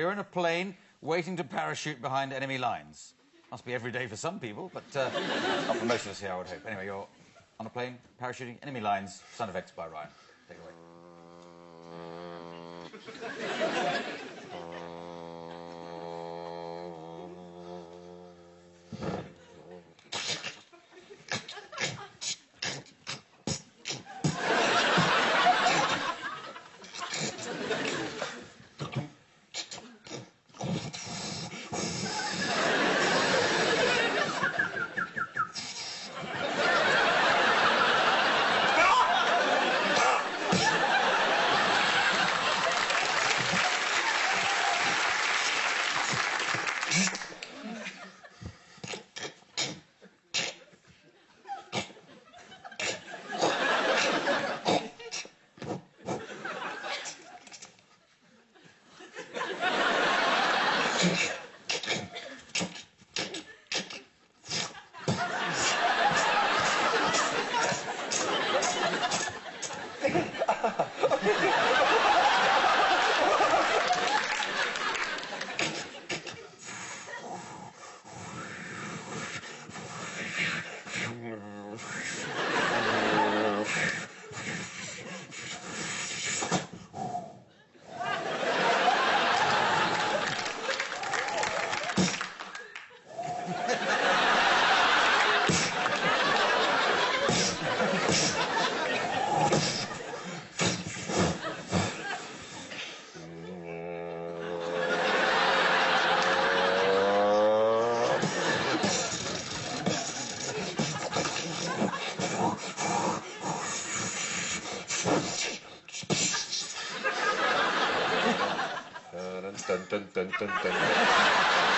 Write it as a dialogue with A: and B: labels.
A: You're in a plane waiting to parachute behind enemy lines. Must be every day for some people, but not for most of us here, I would hope. Anyway, you're on a plane, parachuting, enemy lines, sound effects by Ryan. Take it away.
B: Dun, dun, dun, dun, dun.